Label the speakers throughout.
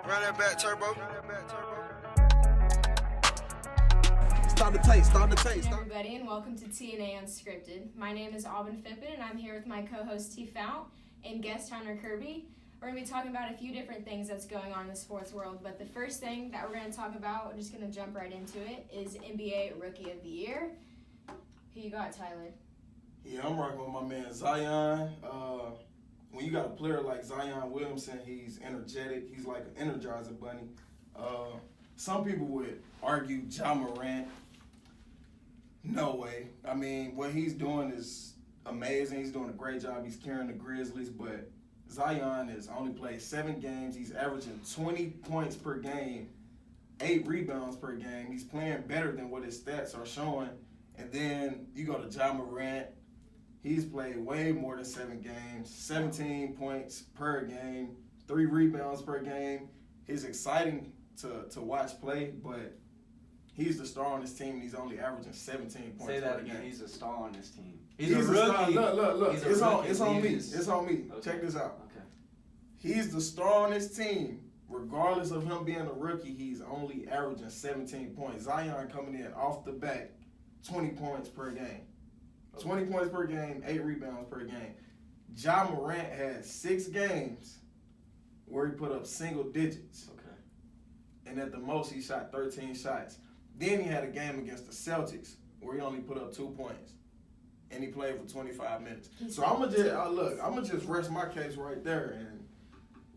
Speaker 1: Run that back, turbo.
Speaker 2: Start the tape.
Speaker 3: Hey everybody, and welcome to TNA Unscripted. My name is Aubin Fippen, and I'm here with my co-host T. Fount and guest Hunter Kirby. We're going to be talking about a few different things that's going on in the sports world, but the first thing that we're going to talk about, we're just going to jump right into it, is NBA Rookie of the Year. Who you got, Tyler?
Speaker 2: Yeah, I'm rocking with my man Zion. When you got a player like Zion Williamson, he's energetic. He's like an Energizer bunny. Some people would argue Ja Morant. No way. I mean, what he's doing is amazing. He's doing a great job. He's carrying the Grizzlies, but Zion has only played 7 games. He's averaging 20 points per game, 8 rebounds per game. He's playing better than what his stats are showing. And then you go to Ja Morant. He's played way more than 7 games, 17 points per game, 3 rebounds per game. He's exciting to watch play, but he's the star on this team, and he's only averaging 17 points per game.
Speaker 4: Say that again. He's a star on this team.
Speaker 2: He's a rookie. Look. It's on me.
Speaker 4: Okay.
Speaker 2: Check this out.
Speaker 4: Okay.
Speaker 2: He's the star on this team. Regardless of him being a rookie, he's only averaging 17 points. Zion coming in off the bat, 20 points per game. 20 points per game, 8 rebounds per game. Ja Morant had 6 games where he put up single digits.
Speaker 4: Okay.
Speaker 2: And at the most, he shot 13 shots. Then he had a game against the Celtics where he only put up 2 points. And he played for 25 minutes. So I'm gonna just rest my case right there, and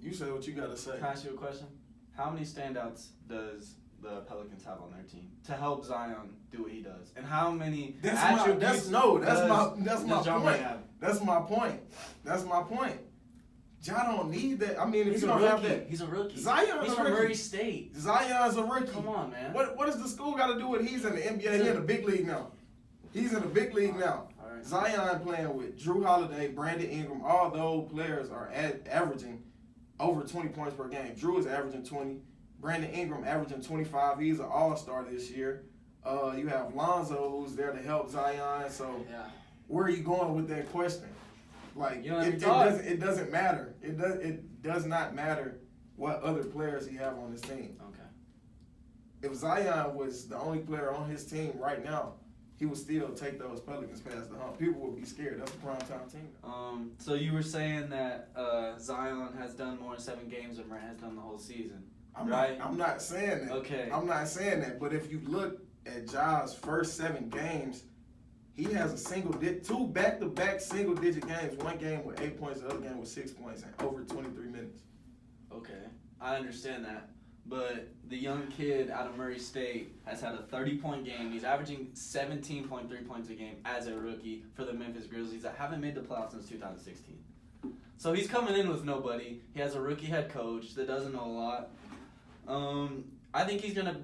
Speaker 2: you say what you gotta say.
Speaker 4: Can I ask you a question? How many standouts does the Pelicans have on their team to help Zion do what he does? And how many attributes
Speaker 2: That's my point. That's my point. Ja don't need that. I mean, if
Speaker 4: he's
Speaker 2: you
Speaker 4: a
Speaker 2: don't
Speaker 4: rookie.
Speaker 2: have that,
Speaker 4: He's a rookie.
Speaker 2: Zion's
Speaker 4: He's
Speaker 2: a
Speaker 4: from
Speaker 2: rookie.
Speaker 4: Murray State.
Speaker 2: Zion's a rookie.
Speaker 4: Come on, man.
Speaker 2: What does the school got to do with? He's in the NBA. He's in the big league now. He's in the big league now.
Speaker 4: All right.
Speaker 2: Zion playing with Drew Holiday, Brandon Ingram. All those players are averaging over 20 points per game. Drew is averaging 20. Brandon Ingram averaging 25. He's an all-star this year. You have Lonzo, who's there to help Zion. So where are you going with that question? Like, it doesn't matter. It does not matter what other players he have on his team.
Speaker 4: Okay.
Speaker 2: If Zion was the only player on his team right now, he would still take those Pelicans past the hump. People would be scared. That's a primetime team.
Speaker 4: So you were saying that Zion has done more in 7 games than Morant has done the whole season, right?
Speaker 2: I'm not saying that.
Speaker 4: Okay.
Speaker 2: I'm not saying that. But if you look at Ja's first 7 games, he has 2 back-to-back single-digit games. One game with 8 points, the other game with 6 points, and over 23 minutes.
Speaker 4: Okay, I understand that. But the young kid out of Murray State has had a 30-point game. He's averaging 17.3 points a game as a rookie for the Memphis Grizzlies that haven't made the playoffs since 2016. So he's coming in with nobody. He has a rookie head coach that doesn't know a lot. I think he's going to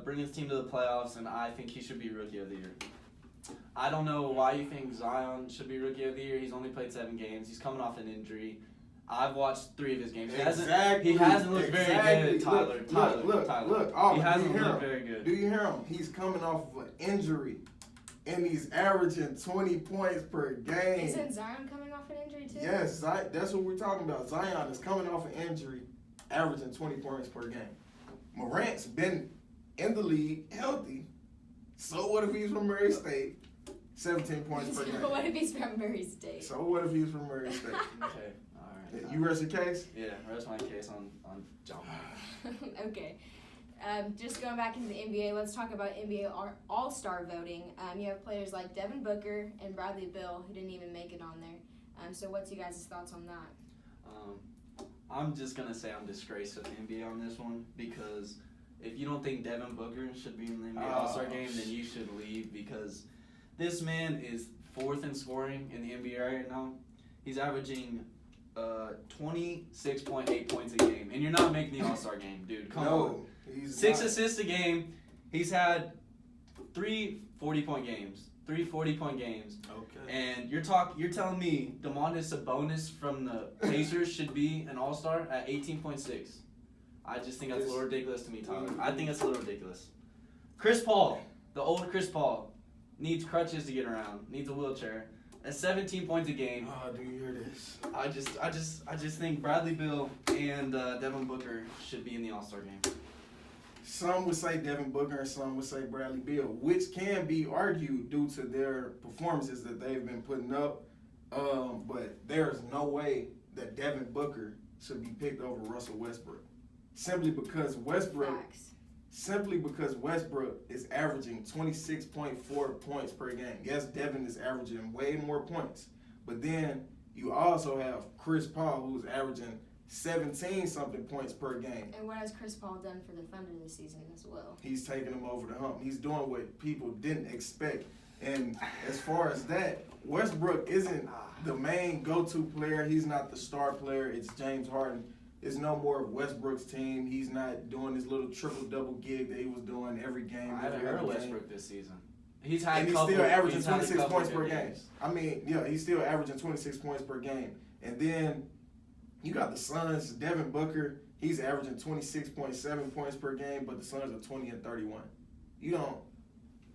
Speaker 4: bring his team to the playoffs, and I think he should be Rookie of the Year. I don't know why you think Zion should be Rookie of the Year. He's only played 7 games. He's coming off an injury. I've watched 3 of his games. He hasn't looked very good, Tyler.
Speaker 2: Tyler.
Speaker 4: He hasn't looked very good.
Speaker 2: Do you hear him? He's coming off of an injury, and he's averaging 20 points per game.
Speaker 3: Isn't Zion coming off an injury too?
Speaker 2: Yes, that's what we're talking about. Zion is coming off an injury, averaging 20 points per game. Morant's been in the league, healthy. So what if he's from Murray State? 17 points per game.
Speaker 3: What if he's from Murray State?
Speaker 2: So what if he's from Murray State?
Speaker 4: Okay, all right.
Speaker 2: You rest your case?
Speaker 4: Yeah, rest my case on John.
Speaker 3: Okay. Just going back into the NBA, let's talk about NBA AllStar Voting. You have players like Devin Booker and Bradley Beal who didn't even make it on there. So what's you guys' thoughts on that?
Speaker 4: I'm just going to say I'm disgraced with the NBA on this one because if you don't think Devin Booker should be in the NBA All-Star game, then you should leave because this man is 4th in scoring in the NBA right now. He's averaging 26.8 points a game, and you're not making the All-Star game, dude. Come on. 6 assists a game. He's had 3 40-point games. 3 40-point games.
Speaker 2: Okay.
Speaker 4: And you're telling me Domantas Sabonis from the Pacers should be an All-Star at 18.6. I just think that's a little ridiculous to me, Tyler. I think it's a little ridiculous. Chris Paul, the old Chris Paul, needs crutches to get around, needs a wheelchair. At 17 points a game,
Speaker 2: Oh, do you hear this?
Speaker 4: I just think Bradley Beal and Devin Booker should be in the All-Star game.
Speaker 2: Some would say Devin Booker and some would say Bradley Beal, which can be argued due to their performances that they've been putting up. But there's no way that Devin Booker should be picked over Russell Westbrook. Simply because Westbrook is averaging 26.4 points per game. Yes, Devin is averaging way more points. But then you also have Chris Paul, who's averaging 17-something points per game.
Speaker 3: And what has Chris Paul done for the Thunder this season as well?
Speaker 2: He's taking them over the hump. He's doing what people didn't expect. And as far as that, Westbrook isn't the main go-to player. He's not the star player. It's James Harden. It's no more of Westbrook's team. He's not doing his little triple-double gig that he was doing every game.
Speaker 4: I haven't heard of Westbrook this season. He's
Speaker 2: And he's still averaging 26 points per game. I mean, yeah, he's still averaging 26 points per game. And then you got the Suns, Devin Booker. He's averaging 26.7 points per game, but the Suns are 20 and 31. You don't.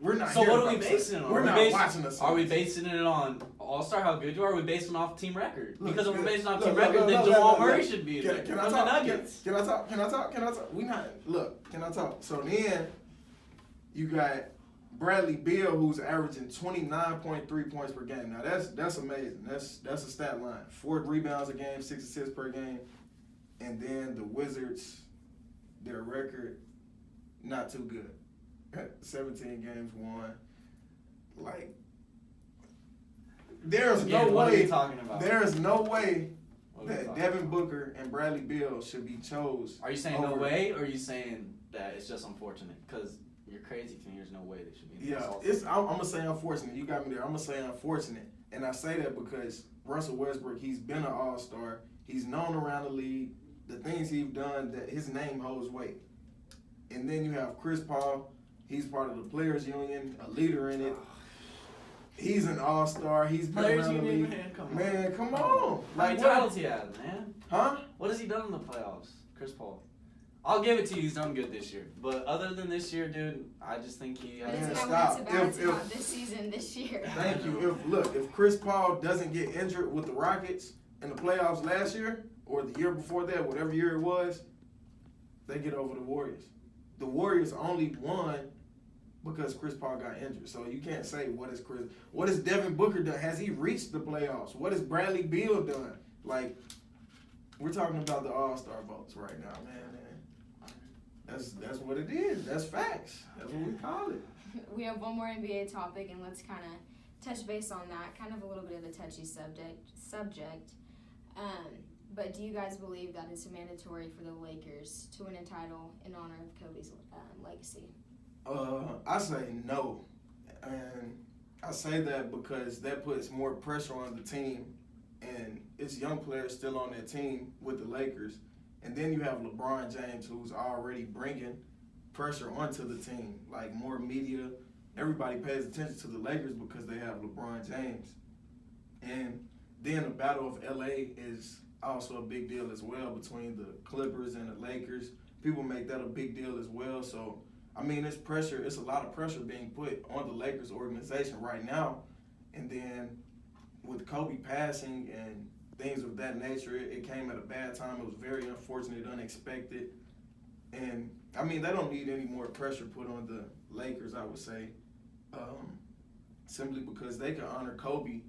Speaker 2: We're not.
Speaker 4: So what are we basing it on?
Speaker 2: We're not watching the Suns.
Speaker 4: Are we basing it on All-Star, how good you are? Or are we basing it off team record? Because if we're basing it off team record, then Jamal Murray should be there.
Speaker 2: Can I
Speaker 4: From
Speaker 2: talk?
Speaker 4: the Nuggets.
Speaker 2: Can I talk? We not. Look, can I talk? So then you got Bradley Beal, who's averaging 29.3 points per game. Now that's amazing. That's a stat line. 4 rebounds a game, 6 assists per game. And then the Wizards, their record, not too good. 17 games won. Like, there's no way.
Speaker 4: What are you talking about?
Speaker 2: There's no way that Devin Booker and Bradley Beal should be chose.
Speaker 4: Are you saying no way, or are you saying that it's just unfortunate? Because you're crazy to me. There's no way they should be in the
Speaker 2: I'm gonna say unfortunate. You got me there. I'm gonna say unfortunate, and I say that because Russell Westbrook, he's been an All-Star. He's known around the league. The things he's done, that his name holds weight. And then you have Chris Paul. He's part of the Players Union, a leader in it. He's an All-Star. He's been
Speaker 4: Players
Speaker 2: around the
Speaker 4: Union,
Speaker 2: league.
Speaker 4: man,
Speaker 2: Come on.
Speaker 4: How many
Speaker 2: Like,
Speaker 4: titles he had, man?
Speaker 2: Huh?
Speaker 4: What has he done in the playoffs, Chris Paul? I'll give it to you. He's done good this year. But other than this year, dude, I just think he
Speaker 3: But
Speaker 4: has.
Speaker 3: it's
Speaker 2: Man,
Speaker 3: not
Speaker 2: stop.
Speaker 3: it's about this season, this year.
Speaker 2: Thank you. If Chris Paul doesn't get injured with the Rockets in the playoffs last year or the year before that, whatever year it was, they get over the Warriors. The Warriors only won because Chris Paul got injured. So you can't say what has Devin Booker done? Has he reached the playoffs? What has Bradley Beal done? Like, we're talking about the All-Star votes right now, man. That's what it is. That's facts. That's what we call it.
Speaker 3: We have one more NBA topic, and let's kind of touch base on that. Kind of a little bit of a touchy subject. But do you guys believe that it's mandatory for the Lakers to win a title in honor of Kobe's legacy?
Speaker 2: I say no. And I say that because that puts more pressure on the team. And it's young players still on that team with the Lakers. And then you have LeBron James, who's already bringing pressure onto the team. Like, more media. Everybody pays attention to the Lakers because they have LeBron James. And then the Battle of L.A. is also a big deal as well between the Clippers and the Lakers. People make that a big deal as well. So, I mean, it's pressure. It's a lot of pressure being put on the Lakers organization right now. And then with Kobe passing and things of that nature, it came at a bad time. It was very unfortunate, unexpected. And, I mean, they don't need any more pressure put on the Lakers, I would say, simply because they can honor Kobe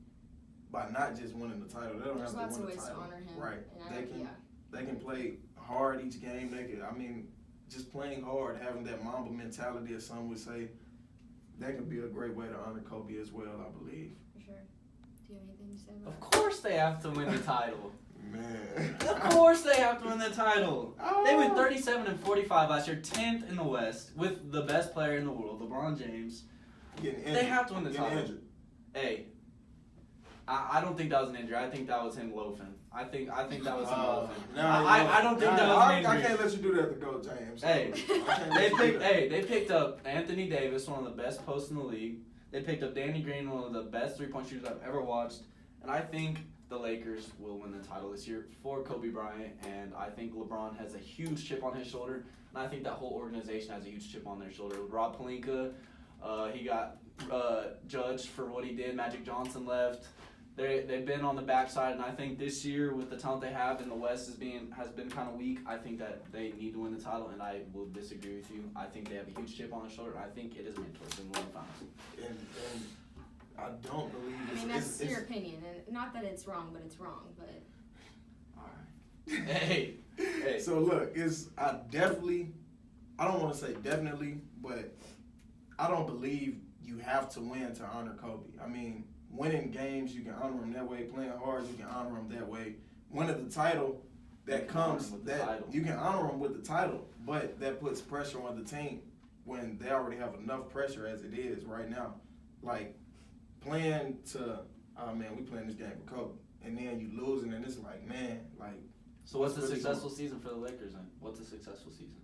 Speaker 2: by not just winning the title. They don't
Speaker 3: There's
Speaker 2: have
Speaker 3: lots
Speaker 2: to
Speaker 3: of
Speaker 2: win the
Speaker 3: ways
Speaker 2: title.
Speaker 3: to honor him.
Speaker 2: Right. They can play hard each game. Just playing hard, having that Mamba mentality, as some would say, that could be a great way to honor Kobe as well, I believe.
Speaker 3: For sure. Do you have anything to say about
Speaker 4: Of course they have to win the title.
Speaker 2: Man.
Speaker 4: Of course they have to win the title.
Speaker 2: Oh.
Speaker 4: They went 37-45 last year, 10th in the West, with the best player in the world, LeBron James.
Speaker 2: Getting injured.
Speaker 4: They have to win the
Speaker 2: Getting
Speaker 4: title.
Speaker 2: injured.
Speaker 4: Hey, I don't think that was an injury. I think that was him loafing. I think that was him loafing. I don't think that was an injury.
Speaker 2: I can't let you do that to go, James.
Speaker 4: Hey,
Speaker 2: I can't let you do that.
Speaker 4: they picked up Anthony Davis, one of the best posts in the league. They picked up Danny Green, one of the best three-point shooters I've ever watched. And I think the Lakers will win the title this year for Kobe Bryant. And I think LeBron has a huge chip on his shoulder. And I think that whole organization has a huge chip on their shoulder. Rob Pelinka, he got judged for what he did. Magic Johnson left. they've been on the backside, and I think this year with the talent they have, and the West has been kind of weak. I think that they need to win the title, and I will disagree with you. I think they have a huge chip on their shoulder. And I think it is meant towards them winning the finals.
Speaker 2: And I don't believe
Speaker 3: I mean, that's your opinion, and not that it's wrong, but it's wrong. But
Speaker 4: all right. Hey.
Speaker 2: So look, I don't want to say definitely, but I don't believe you have to win to honor Kobe. I mean, winning games, you can honor him that way. Playing hard, you can honor him that way. Winning the title, you can honor him with the title, but that puts pressure on the team when they already have enough pressure as it is right now. Like playing to, oh man, we playing this game for Kobe, and then you losing, and it's like, man, like.
Speaker 4: So what's the successful season for the Lakers then? What's a successful season?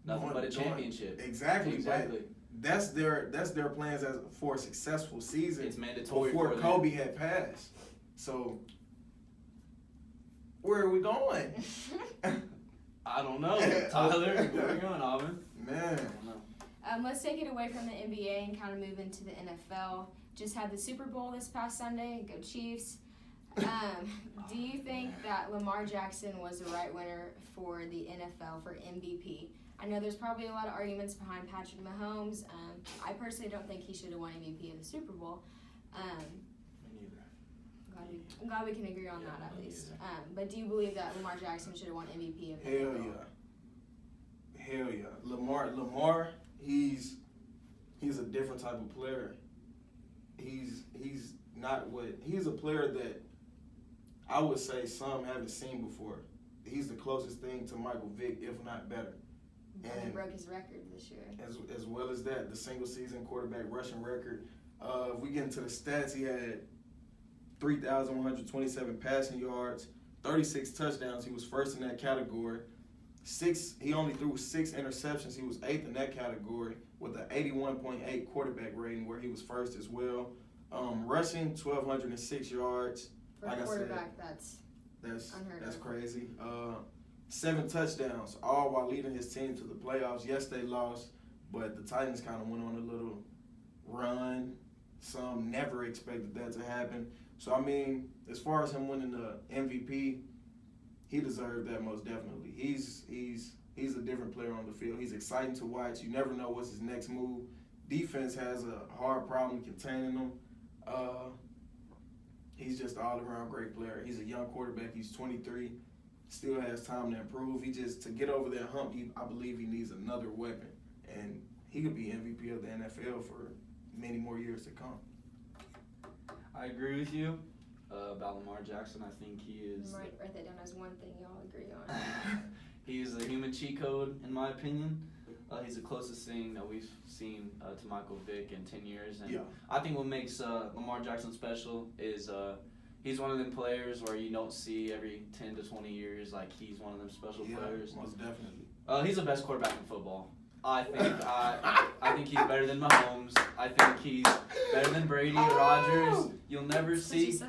Speaker 4: Nothing but a championship.
Speaker 2: Exactly. That's their plans for a successful season.
Speaker 4: It's mandatory
Speaker 2: before Kobe had passed. So where are we going?
Speaker 4: I don't know, Tyler. Where are we going, Auburn?
Speaker 2: Man,
Speaker 4: I don't know.
Speaker 3: let's take it away from the NBA and kind of move into the NFL. Just had the Super Bowl this past Sunday. Go Chiefs. Do you think that Lamar Jackson was the right winner for the NFL for MVP? I know there's probably a lot of arguments behind Patrick Mahomes. I personally don't think he should have won MVP of the Super Bowl.
Speaker 4: Me neither.
Speaker 3: I'm glad we can agree on that at least. But do you believe that Lamar Jackson should have won MVP of the
Speaker 2: hell
Speaker 3: NFL?
Speaker 2: yeah. Hell yeah. Lamar, he's a different type of player. He's a player that I would say some haven't seen before. He's the closest thing to Michael Vick, if not better.
Speaker 3: And he broke his record this year.
Speaker 2: As well as that, the single season quarterback rushing record. If we get into the stats, he had 3,127 passing yards, 36 touchdowns. He was first in that category. He only threw 6 interceptions. He was 8th in that category with an 81.8 quarterback rating, where he was first as well. Rushing 1,206 yards.
Speaker 3: For a quarterback, that's unheard of.
Speaker 2: That's crazy. 7 touchdowns, all while leading his team to the playoffs. Yes, they lost, but the Titans kind of went on a little run. Some never expected that to happen. So, I mean, as far as him winning the MVP, he deserved that most definitely. He's a different player on the field. He's exciting to watch. You never know what's his next move. Defense has a hard problem containing him. He's just an all-around great player. He's a young quarterback. He's 23. Still has time to improve. To get over that hump, I believe he needs another weapon. And he could be MVP of the NFL for many more years to come.
Speaker 4: I agree with you about Lamar Jackson. I think he is.
Speaker 3: Write that down as one thing y'all agree on.
Speaker 4: He is a human cheat code, in my opinion. He's the closest thing that we've seen to Michael Vick in 10 years. And I think what makes Lamar Jackson special is he's one of them players where you don't see every 10 to 20 years. Like, he's one of them special players.
Speaker 2: Most definitely.
Speaker 4: He's the best quarterback in football. I think he's better than Mahomes. I think he's better than Brady or Rodgers. You'll never see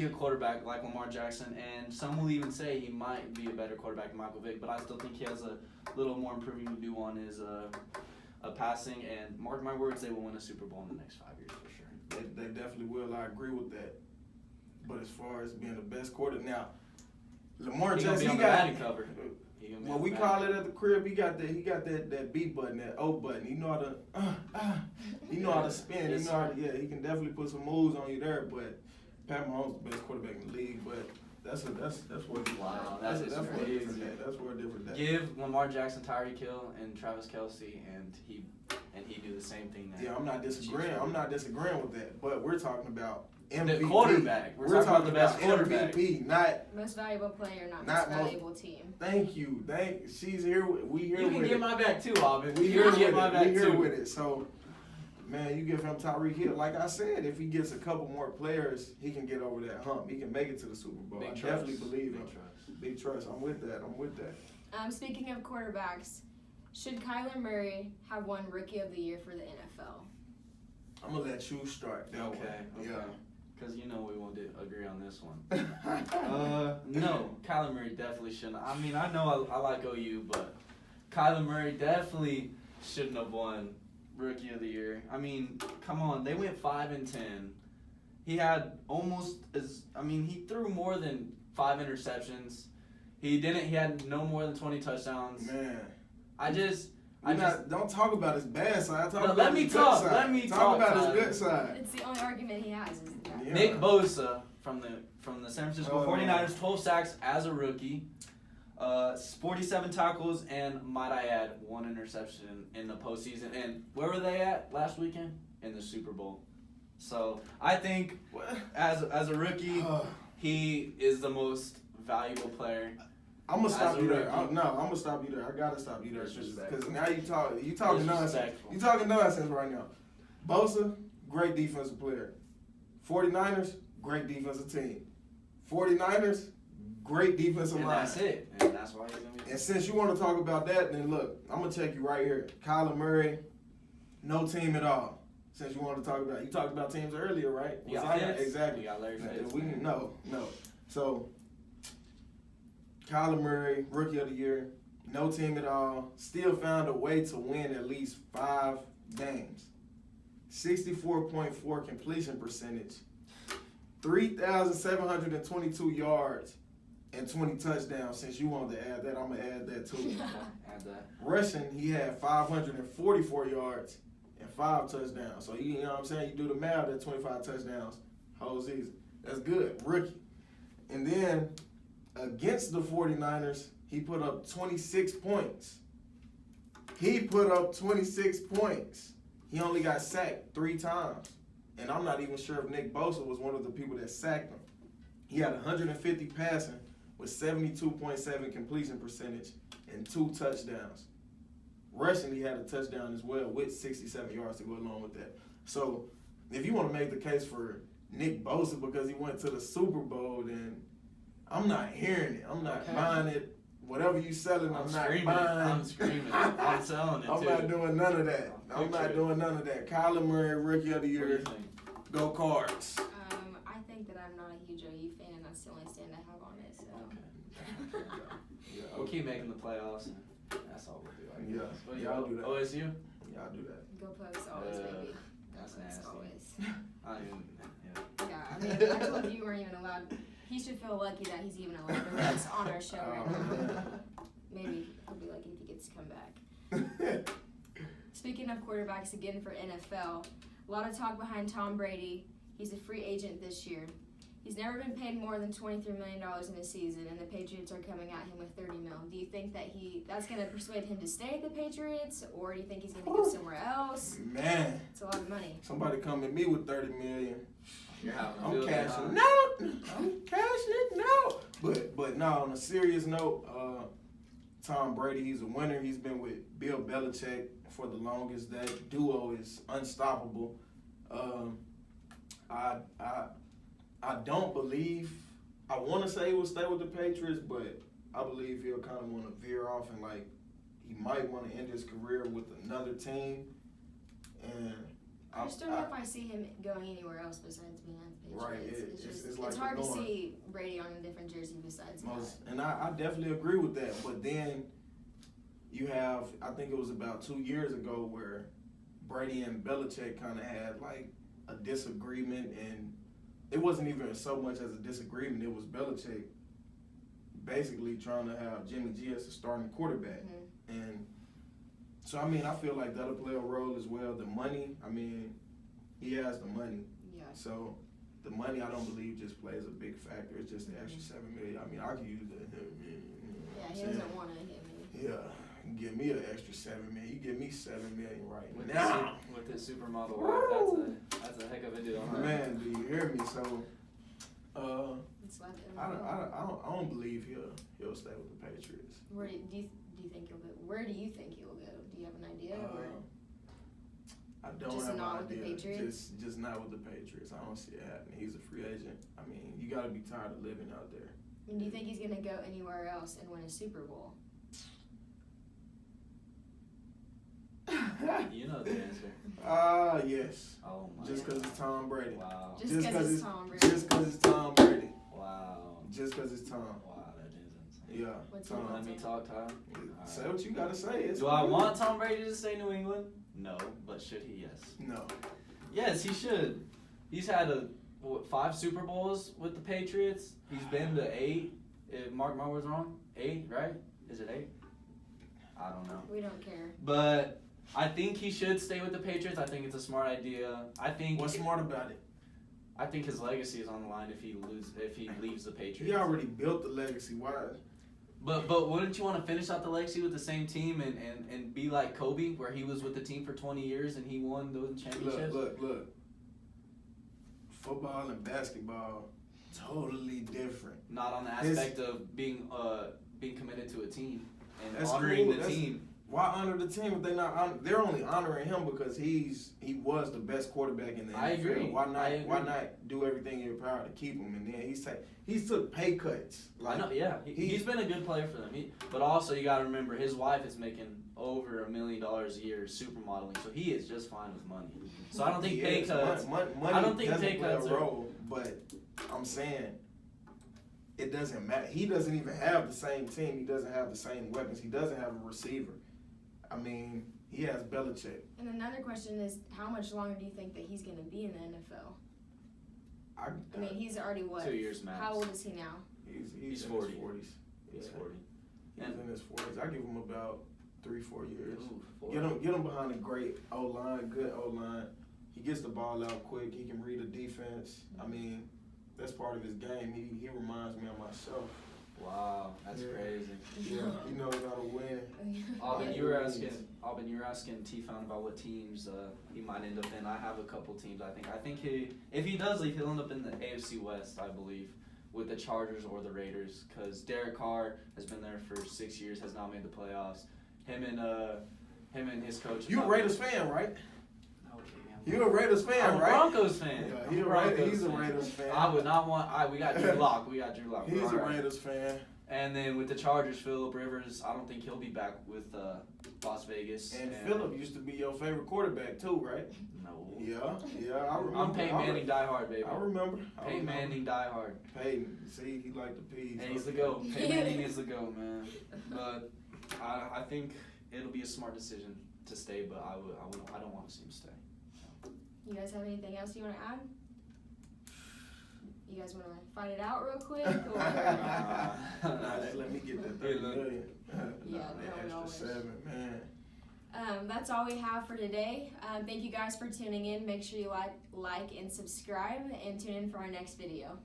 Speaker 4: a quarterback like Lamar Jackson, and some will even say he might be a better quarterback than Michael Vick. But I still think he has a little more improving to do on his passing. And mark my words, they will win a Super Bowl in the next 5 years for sure.
Speaker 2: They definitely will. I agree with that. But as far as being the best quarterback, now Lamar Jackson,
Speaker 4: he got cover.
Speaker 2: Well, we call it at the crib. He got that B button, that O button. He know how to spin.
Speaker 4: Yes,
Speaker 2: he can definitely put some moves on you there. But Pat Mahomes is the best quarterback in the league. But that's where
Speaker 4: That's
Speaker 2: where a different day.
Speaker 4: Give Lamar Jackson Tyreek Hill and Travis Kelce, and he do the same thing.
Speaker 2: I'm not disagreeing with that. But we're talking about MVP.
Speaker 4: The quarterback. We're talking about the best quarterback.
Speaker 2: MVP, not
Speaker 3: most valuable player, not most valuable team.
Speaker 2: Thank you. She's here. We here.
Speaker 4: You can
Speaker 2: with
Speaker 4: get
Speaker 2: it.
Speaker 4: my back too, Auburn.
Speaker 2: We here with it. So, man, you give him Tyreek Hill. Like I said, if he gets a couple more players, he can get over that hump. He can make it to the Super Bowl. I definitely believe him. Big trust. I'm with that.
Speaker 3: Speaking of quarterbacks, should Kyler Murray have won Rookie of the Year for the NFL?
Speaker 2: I'm gonna let you start.
Speaker 4: Okay. Yeah. Because we won't agree on this one. No, Kyler Murray definitely shouldn't. I mean, I know I like OU, but Kyler Murray definitely shouldn't have won Rookie of the Year. I mean, come on, they went 5-10. he had he threw more than 5 interceptions. He had no more than 20 touchdowns.
Speaker 2: Man.
Speaker 4: Don't
Speaker 2: talk about his bad side.
Speaker 4: let me talk about
Speaker 2: his good side.
Speaker 3: It's the only argument he has. Is that.
Speaker 2: Yeah.
Speaker 4: Nick Bosa from the San Francisco 49ers, 12 sacks as a rookie, 47 tackles, and might I add, 1 interception in the postseason. And where were they at last weekend? In the Super Bowl. So I think as a rookie, he is the most valuable player.
Speaker 2: I'm gonna stop you there. I'm gonna stop you there. I gotta stop you there because now you talking nonsense. You talking nonsense right now. Bosa, great defensive player. 49ers, great defensive team. 49ers, great defensive line.
Speaker 4: And that's it. And that's why he's gonna be.
Speaker 2: And since you want to talk about that, then look, I'm gonna check you right here. Kyler Murray, no team at all. Since you want to talk about, you talked about teams earlier, right? Exactly.
Speaker 4: You got Larry Fitz.
Speaker 2: No. So, Kyler Murray, Rookie of the Year, no team at all, still found a way to win at least 5 games. 64.4 completion percentage, 3,722 yards, and 20 touchdowns. Since you wanted to add that, I'm going to add that too.
Speaker 4: Add that.
Speaker 2: Rushing, he had 544 yards and 5 touchdowns. So, you know what I'm saying? You do the math, that's 25 touchdowns whole season. That's good, rookie. And then, against the 49ers, he put up 26 points. He only got sacked 3 times. And I'm not even sure if Nick Bosa was one of the people that sacked him. He had 150 passing with 72.7 completion percentage and 2 touchdowns. Rushing, he had a touchdown as well with 67 yards to go along with that. So, if you want to make the case for Nick Bosa because he went to the Super Bowl, then I'm not hearing it. I'm not buying it. Whatever you selling, I'm not buying.
Speaker 4: I'm screaming. I'm selling it,
Speaker 2: I'm
Speaker 4: too.
Speaker 2: not doing none of that. I'm not doing none of that. Kyler Murray, Rookie of the Year. Go Cards.
Speaker 3: I think that I'm not a huge OU fan, and that's the only stand I have on it. So.
Speaker 2: Yeah.
Speaker 4: We'll keep making the playoffs, and that's all we'll do. I guess.
Speaker 2: Yeah, y'all do that.
Speaker 4: OSU?
Speaker 2: Y'all do that.
Speaker 3: Go Pokes always, baby.
Speaker 4: That's
Speaker 3: Go Pokes
Speaker 4: nasty.
Speaker 3: always.
Speaker 4: I mean,
Speaker 3: Yeah, I mean, I told you weren't even allowed. He should feel lucky that he's even allowed to rest on our show right now. Maybe he'll be lucky if he gets to come back. Speaking of quarterbacks again for NFL, a lot of talk behind Tom Brady. He's a free agent this year. He's never been paid more than $23 million in a season, and the Patriots are coming at him with $30 million. Do you think that that's going to persuade him to stay at the Patriots, or do you think he's going to go somewhere else?
Speaker 2: Man.
Speaker 3: It's a lot of money.
Speaker 2: Somebody come at me with $30 million. I'm cashing it out. But no, on a serious note, Tom Brady, he's a winner. He's been with Bill Belichick for the longest. That duo is unstoppable. I don't believe, I want to say he will stay with the Patriots, but I believe he'll kind of want to veer off and he might want to end his career with another team. And
Speaker 3: I just don't know if I see him going anywhere else besides being at the Patriots.
Speaker 2: Right,
Speaker 3: it's hard to see Brady on a different jersey besides that.
Speaker 2: And I definitely agree with that. But then you have, I think it was about 2 years ago where Brady and Belichick kind of had a disagreement, and it wasn't even so much as a disagreement. It was Belichick basically trying to have Jimmy G as the starting quarterback. Mm-hmm. And so, I mean, I feel like that'll play a role as well. The money, I mean, he has the money. Yeah. So the money, I don't believe, just plays a big factor. It's just the extra $7 million. I mean, I could use that.
Speaker 3: Yeah, he doesn't want to hit me.
Speaker 2: Yeah. Give me an extra $7 million. You give me $7 million right now.
Speaker 4: With this supermodel wife, that's a heck of a deal. Huh?
Speaker 2: Man, do you hear me? So,
Speaker 3: it's like
Speaker 2: I don't believe he'll stay with the Patriots.
Speaker 3: Where do you think he'll go? Where do you think he'll go? Do you have an idea?
Speaker 2: I don't
Speaker 3: just
Speaker 2: have
Speaker 3: not
Speaker 2: an
Speaker 3: with
Speaker 2: idea.
Speaker 3: The Patriots?
Speaker 2: Just not with the Patriots. I don't see it happening. He's a free agent. I mean, you got to be tired of living out there.
Speaker 3: And do you think he's going to go anywhere else and win a Super Bowl?
Speaker 4: You know the answer.
Speaker 2: Yes.
Speaker 4: Oh my
Speaker 2: Just because it's Tom Brady.
Speaker 4: Wow.
Speaker 3: Just because it's Tom Brady.
Speaker 2: Just because it's Tom Brady.
Speaker 4: Wow.
Speaker 2: Just because it's Tom.
Speaker 4: Wow, that is insane.
Speaker 2: Yeah.
Speaker 3: What's
Speaker 2: Tom.
Speaker 4: Let me talk, Tom.
Speaker 2: Say what you got to say.
Speaker 4: Do I want Tom Brady to stay New England? No. But should he? Yes.
Speaker 2: No.
Speaker 4: Yes, he should. He's had 5 Super Bowls with the Patriots. He's been to 8. If Mark my words wrong, 8, right? Is it 8? I don't know.
Speaker 3: We don't care.
Speaker 4: But I think he should stay with the Patriots. I think it's a smart idea.
Speaker 2: What's smart about it?
Speaker 4: I think his legacy is on the line if he leaves the Patriots.
Speaker 2: He already built the legacy. Why?
Speaker 4: But wouldn't you want to finish out the legacy with the same team and be like Kobe, where he was with the team for 20 years and he won those championships?
Speaker 2: Look. Football and basketball, totally different.
Speaker 4: Not on the aspect of being committed to a team and
Speaker 2: That's
Speaker 4: honoring
Speaker 2: cool.
Speaker 4: the team.
Speaker 2: Why honor the team if they not? They're only honoring him because he was the best quarterback in the NFL.
Speaker 4: I agree.
Speaker 2: Why not?
Speaker 4: I agree.
Speaker 2: Why not do everything in your power to keep him? And then he's took pay cuts.
Speaker 4: I know, yeah. He's been a good player for them. But also you got to remember his wife is making over $1 million a year supermodeling, so he is just fine with money. So I don't think pay cuts.
Speaker 2: Money
Speaker 4: I don't think
Speaker 2: doesn't
Speaker 4: pay
Speaker 2: play
Speaker 4: cuts
Speaker 2: a
Speaker 4: are.
Speaker 2: role, but I'm saying it doesn't matter. He doesn't even have the same team. He doesn't have the same weapons. He doesn't have a receiver. I mean, he has Belichick.
Speaker 3: And another question is, how much longer do you think that he's going to be in the NFL? I mean, he's already what?
Speaker 4: 2 years max.
Speaker 3: How old is he now?
Speaker 2: He's
Speaker 4: 40.
Speaker 2: In his 40s.
Speaker 4: He's 40.
Speaker 2: He's in his 40s. I give him about 3-4 years.
Speaker 4: Ooh, 4.
Speaker 2: Get him behind a great O-line, good O-line. He gets the ball out quick. He can read a defense. I mean, that's part of his game. He reminds me of myself.
Speaker 4: Wow, that's crazy.
Speaker 2: Yeah, he knows how to win.
Speaker 4: Alvin, you were asking T-Found about what teams he might end up in. I have a couple teams. I think if he does leave, he'll end up in the AFC West, I believe, with the Chargers or the Raiders, because Derek Carr has been there for 6 years, has not made the playoffs. Him and his coach.
Speaker 2: You a Raiders fan, right?
Speaker 4: Okay,
Speaker 2: You a Raiders fan,
Speaker 4: I'm a
Speaker 2: right?
Speaker 4: Broncos fan.
Speaker 2: Yeah, he's a Raiders fan.
Speaker 4: I would not want. We got Drew Lock.
Speaker 2: He's
Speaker 4: We're
Speaker 2: a
Speaker 4: all right.
Speaker 2: Raiders fan.
Speaker 4: And then with the Chargers, Phillip Rivers, I don't think he'll be back with Las Vegas.
Speaker 2: And Phillip used to be your favorite quarterback too, right?
Speaker 4: No.
Speaker 2: Yeah. I remember.
Speaker 4: I'm Peyton Manning diehard, baby.
Speaker 2: I remember.
Speaker 4: Peyton Manning diehard.
Speaker 2: Peyton, see, he liked the peas.
Speaker 4: And he's the GOAT. Peyton Manning is the GOAT, man. But I think it'll be a smart decision to stay, but I don't want to see him stay.
Speaker 3: You guys have anything else you want to add? You guys want to fight it out real quick? Or?
Speaker 2: Nah, let me get that 30 million.
Speaker 3: Yeah,
Speaker 2: that
Speaker 3: no,
Speaker 2: extra 7, man.
Speaker 3: That's all we have for today. Thank you guys for tuning in. Make sure you like and subscribe, and tune in for our next video.